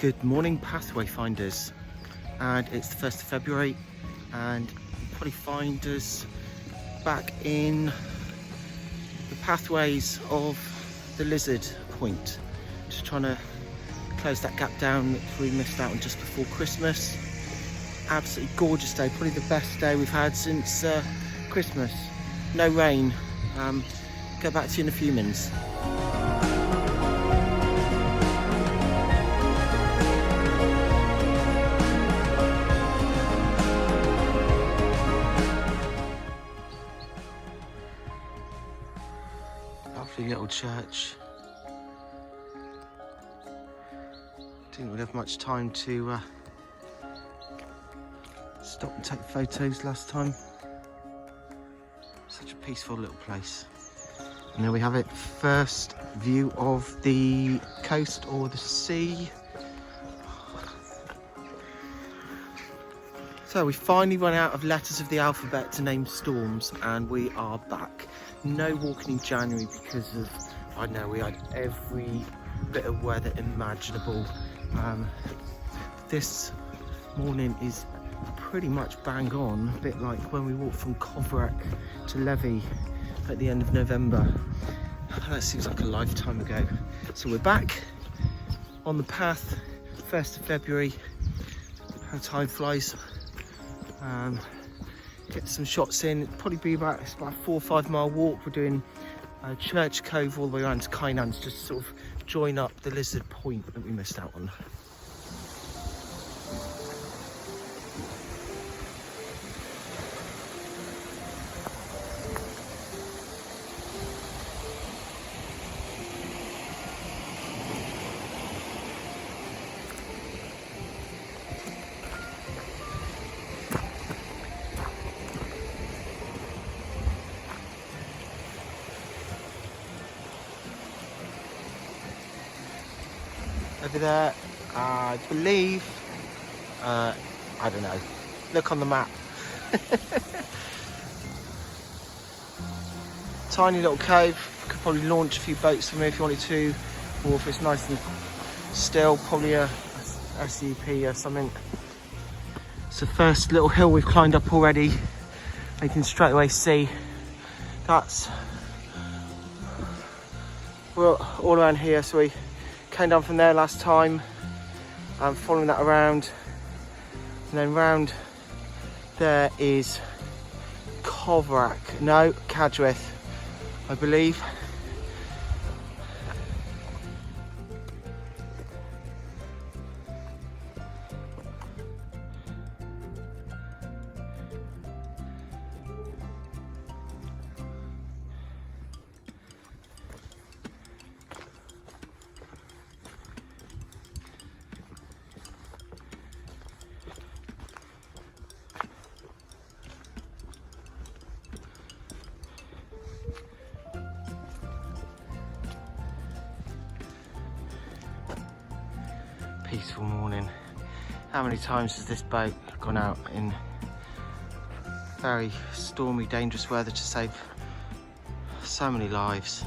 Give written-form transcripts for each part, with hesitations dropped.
Good morning, pathway finders, and it's the 1st of February, and you'll probably find us back in the pathways of the Lizard Point, just trying to close that gap down that we missed out on just before Christmas. Absolutely gorgeous day, probably the best day we've had since Christmas. No rain. Get back to you in a few minutes. Lovely little church. Didn't really have much time to stop and take photos last time. Such a peaceful little place. And there we have it, first view of the coast or the sea. So we finally run out of letters of the alphabet to name storms, and we are back. No walking in January because of, I know, we had every bit of weather imaginable. This morning is pretty much bang on, a bit like when we walked from Cove to Levy at the end of November. That seems like a lifetime ago. So we're back on the path, 1st of February. How time flies. Get some shots in. It'll probably be about, it's about a 4 or 5 mile walk. We're doing Church Cove all the way around to Kynance, just to sort of join up the Lizard Point that we missed out on. Over there, I believe, I don't know, look on the map. Tiny little cove, could probably launch a few boats from here if you wanted to, or if it's nice and still, probably a SWCP or something. It's the first little hill we've climbed up already. You can straight away see that's, we're all around here, so we came down from there last time, following that around, and then round there is Cove, no, Cadgwith, I believe. Peaceful morning. How many times has this boat gone out in very stormy, dangerous weather to save so many lives?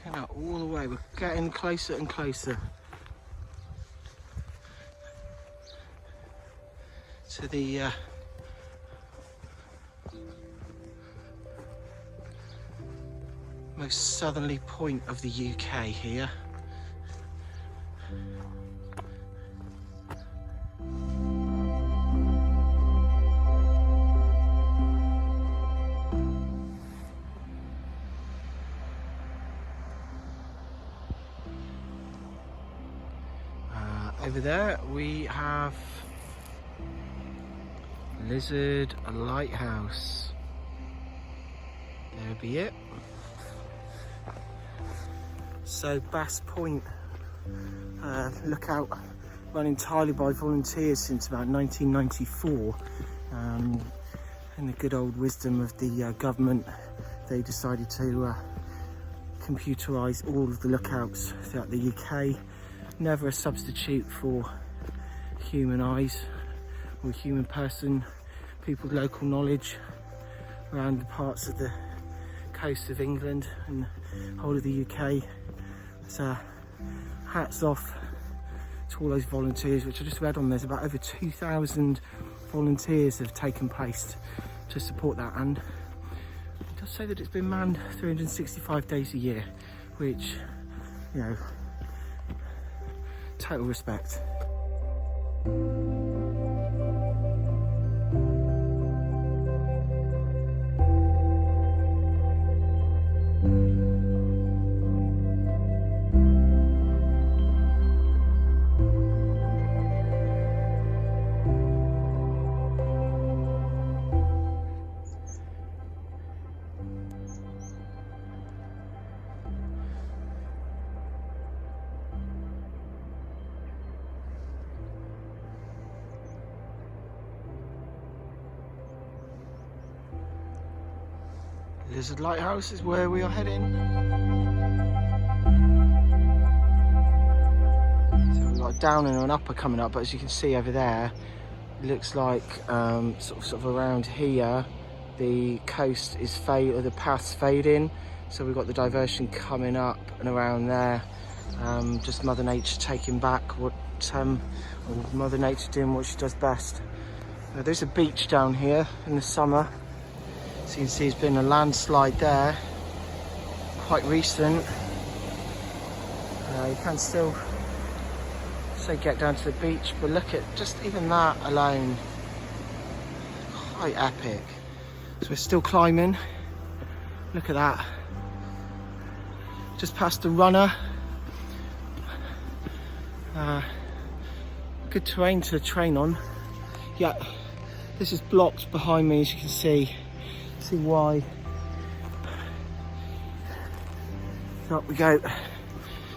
Looking out all the way, we're getting closer and closer to the most southerly point of the UK here. Over there we have Lizard Lighthouse. There be it. So Bass Point lookout run entirely by volunteers since about 1994. In the good old wisdom of the government, they decided to computerise all of the lookouts throughout the UK. Never a substitute for human eyes or human person, people's local knowledge around the parts of the coast of England and the whole of the UK. So hats off to all those volunteers, which I just read on. There's about over 2,000 volunteers have taken place to support that, and it does say that it's been manned 365 days a year, which, you know, total respect. Lizard Lighthouse is where we are heading. So we've got a downer and an upper coming up, but as you can see over there, it looks like sort of around here the coast is the path's fading. So we've got the diversion coming up and around there. Just Mother Nature taking back what or Mother Nature doing what she does best. There's a beach down here in the summer. So you can see there's been a landslide there, quite recent. You can still say get down to the beach, but look at just even that alone, quite epic. So we're still climbing. Look at that. Just past the runner. Good terrain to train on. Yeah, this is blocked behind me, as you can see. See why. So up we go.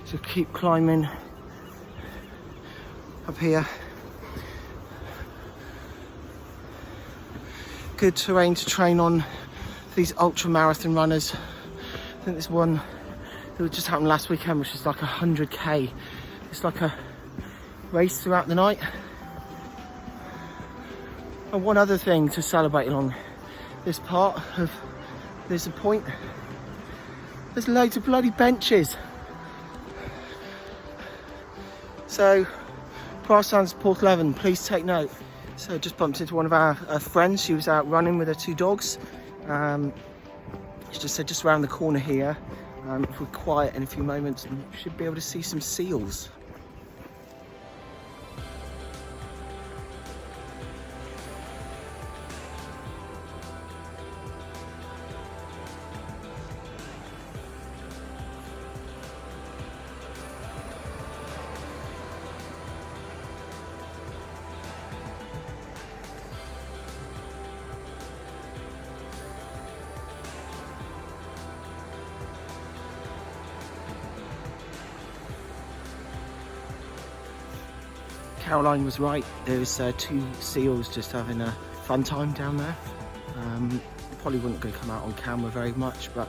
So keep climbing up here. Good terrain to train on for these ultra marathon runners. I think this one that just happened last weekend, which was like 100k. It's like a race throughout the night. And one other thing to celebrate along this part of Lizard Point, there's loads of bloody benches. So Parsons Porthleven, please take note. So just bumped into one of our friends. She was out running with her two dogs. She just said just around the corner here, if we're quiet in a few moments, we should be able to see some seals. Caroline was right, there's two seals just having a fun time down there. Probably wouldn't go come out on camera very much, but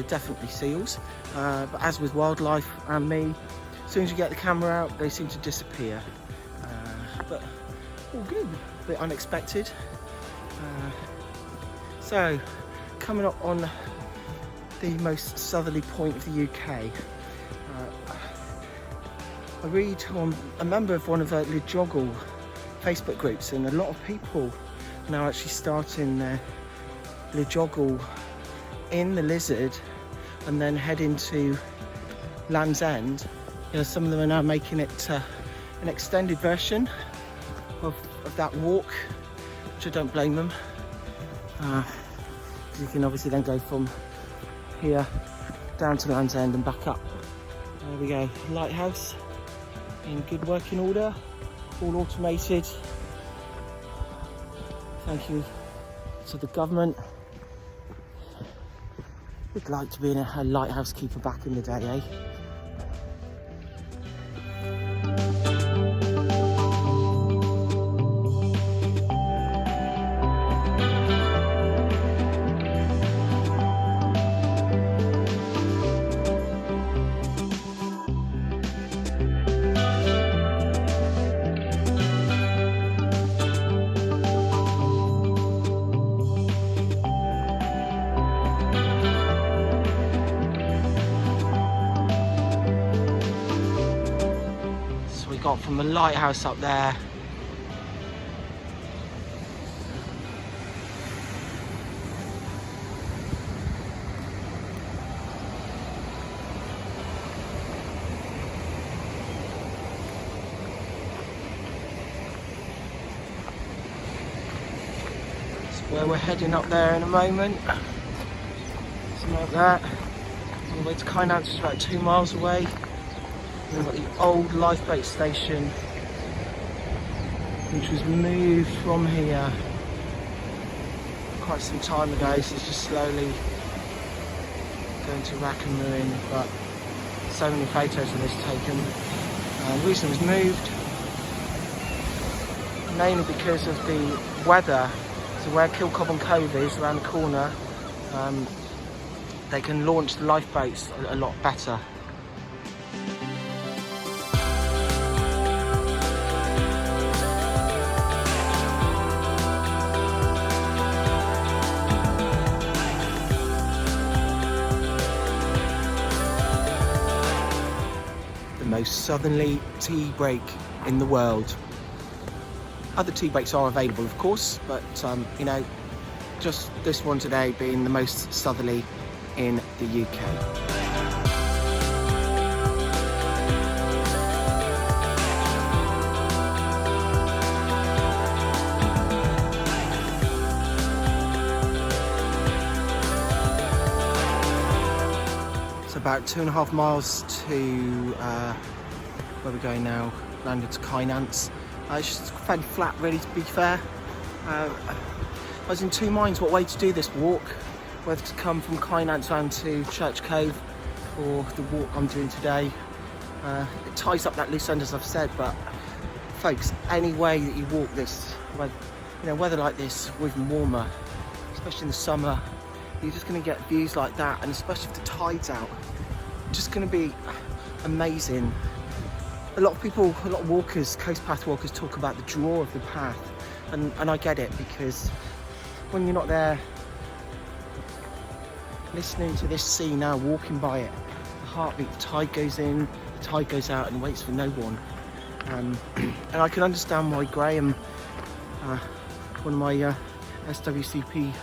definitely seals. But as with wildlife and me, as soon as you get the camera out, they seem to disappear. But all good, a bit unexpected. So coming up on the most southerly point of the UK. I read on a member of one of the Joggle Facebook groups, and a lot of people now actually starting their joggle in the Lizard and then head into Land's End. You know, some of them are now making it an extended version of that walk, which I don't blame them. You can obviously then go from here down to Land's End and back up. There we go, lighthouse in good working order, all automated. Thank you to the government. We'd like to be a lighthouse keeper back in the day, eh? Got from the lighthouse up there. That's where we're heading up there in a moment. Something like that. On the way to Kynance, which is about 2 miles away. We've got the old lifeboat station, which was moved from here quite some time ago, so it's just slowly going to rack and ruin, but so many photos of this taken. The reason it was moved, mainly because of the weather. So where Cove is, around the corner, they can launch the lifeboats a lot better. Most southerly tea break in the world. Other tea breaks are available, of course, but you know, just this one today being the most southerly in the UK. About 2.5 miles to where we're going now, landed to Kynance. It's just fairly flat, really, to be fair. I was in two minds what way to do this walk, whether to come from Kynance round to Church Cove or the walk I'm doing today. It ties up that loose end, as I've said, but folks, any way that you walk this, weather like this, or even warmer, especially in the summer, you're just going to get views like that, and especially if the tide's out, just going to be amazing. A lot of walkers, coast path walkers, talk about the draw of the path, and I get it, because when you're not there listening to this sea now, walking by it, the heartbeat, the tide goes in, the tide goes out, and waits for no one. And I can understand why Graham, one of my SWCP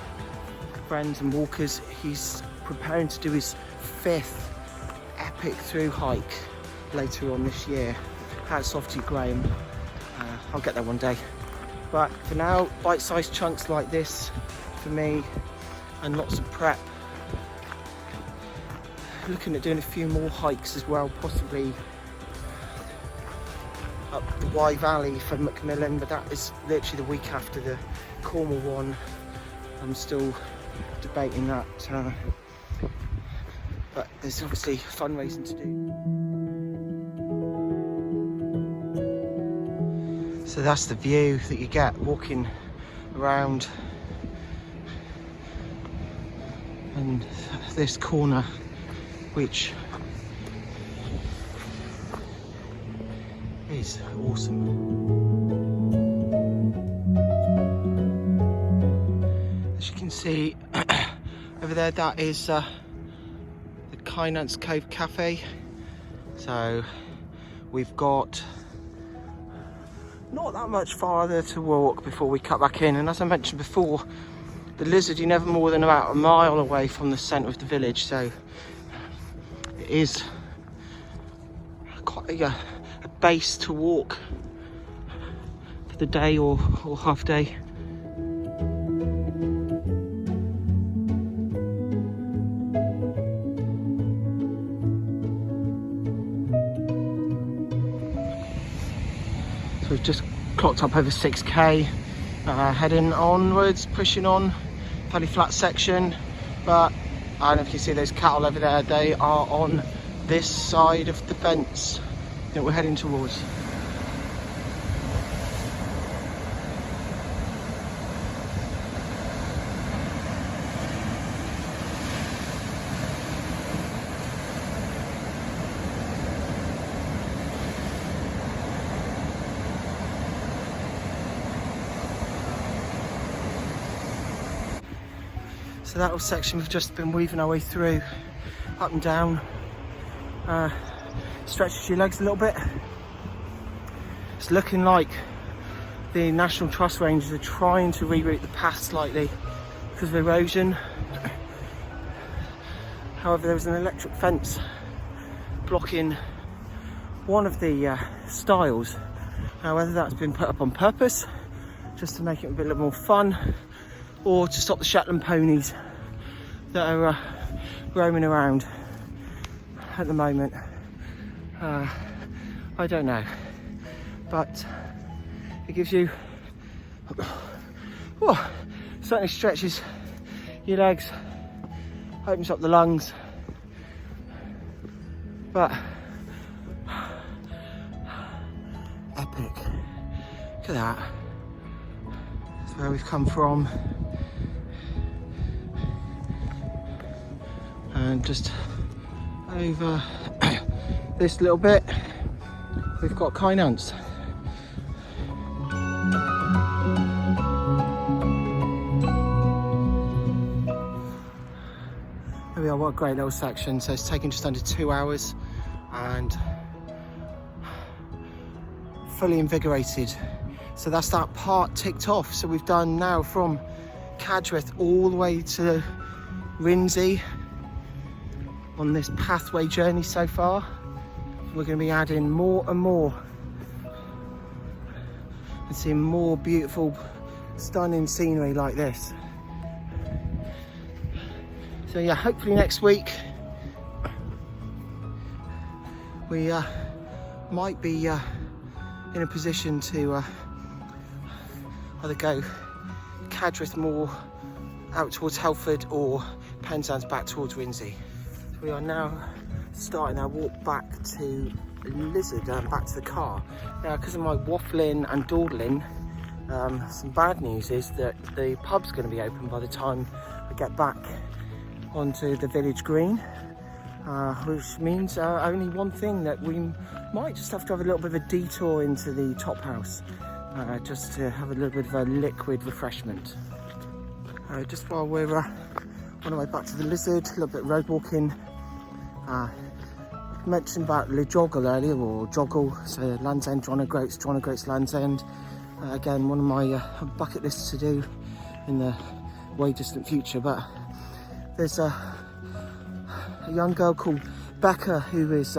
friends and walkers, he's preparing to do his 5th epic through hike later on this year. Hats off to you, Graham. I'll get there one day, but for now, bite-sized chunks like this for me, and lots of prep. Looking at doing a few more hikes as well, possibly up the Wye Valley for Macmillan, but that is literally the week after the Cornwall one. I'm still debating that, but there's obviously fundraising to do. So that's the view that you get walking around and this corner, which is awesome. As you can see over there, that is Kynance Cove Cafe. So we've got not that much farther to walk before we cut back in, and as I mentioned before, the Lizard, you're never more than about a mile away from the centre of the village, so it is quite a base to walk for the day or half day. So we've just clocked up over 6k, heading onwards, pushing on, fairly flat section, but I don't know if you see those cattle over there, they are on this side of the fence that we're heading towards. So that whole section we've just been weaving our way through, up and down, stretches your legs a little bit. It's looking like the National Trust Rangers are trying to reroute the path slightly because of erosion. However, there was an electric fence blocking one of the stiles. Now, whether that's been put up on purpose, just to make it a bit more fun, or to stop the Shetland ponies that are roaming around at the moment, I don't know, but it gives you, certainly stretches your legs, opens up the lungs, but epic. Look at that. That's where we've come from. And just over this little bit, we've got Kynance. There we are, what a great little section. So it's taken just under 2 hours and fully invigorated. So that's that part ticked off. So we've done now from Cadgwith all the way to Rinsey on this pathway journey so far. We're going to be adding more and more and seeing more beautiful, stunning scenery like this. So yeah, hopefully next week we might be in a position to either go Cadgwith more out towards Helford or Penzance back towards Rinsey. We are now starting our walk back to Lizard, back to the car. Now, because of my waffling and dawdling, some bad news is that the pub's going to be open by the time I get back onto the village green, which means only one thing, that we might just have to have a little bit of a detour into the top house, just to have a little bit of a liquid refreshment. Just while we're on our way back to the Lizard, a little bit of road walking. I mentioned about Le Joggle earlier, or Joggle, so Land's End, John O'Groats Land's End. Again, one of my bucket lists to do in the way distant future, but there's a young girl called Becca who is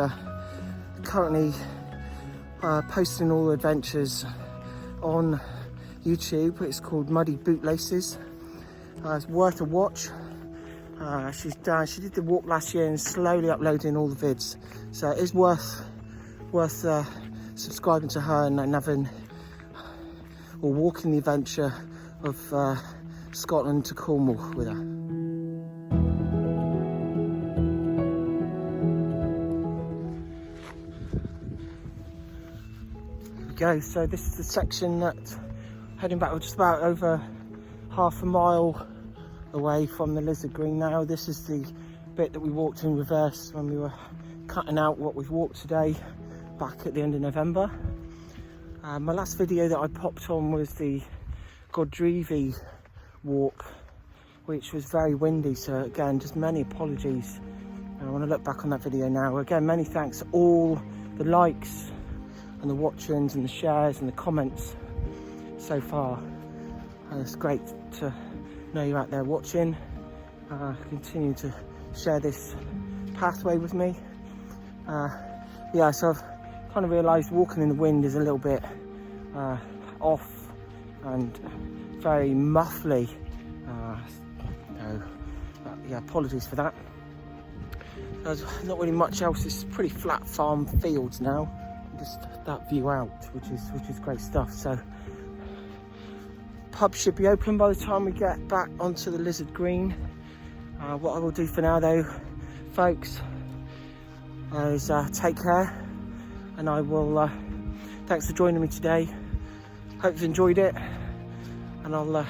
currently posting all the adventures on YouTube. It's called Muddy Bootlaces. It's worth a watch. She did the walk last year and slowly uploading all the vids, so it is worth subscribing to her and having, or walking the adventure of Scotland to Cornwall with her. There we go. So this is the section that heading back, just about over half a mile away from the Lizard Green now. This is the bit that we walked in reverse when we were cutting out what we've walked today back at the end of November. My last video that I popped on was the Godrevy walk, which was very windy, so again, just many apologies And I want to look back on that video now. Again, many thanks to all the likes and the watchings and the shares and the comments so far. And it's great to know you're out there watching. Continue to share this pathway with me. Yeah, so I've kind of realised walking in the wind is a little bit off and very muffly. Yeah, apologies for that. There's not really much else. It's pretty flat farm fields now. Just that view out, which is great stuff. So pub should be open by the time we get back onto the Lizard Green. What I will do for now though, folks, is take care, and I will thanks for joining me today. Hope you've enjoyed it, and I'll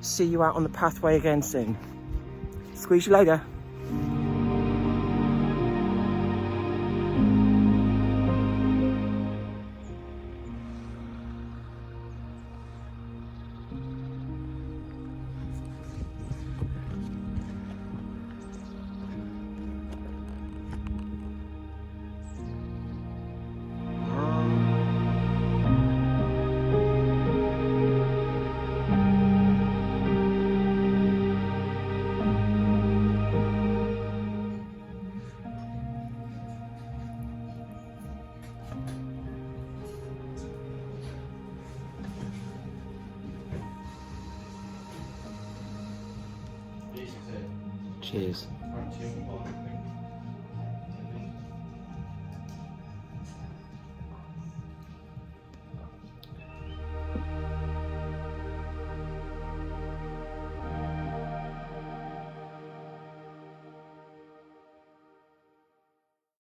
see you out on the pathway again soon. Squeeze you later. Cheers.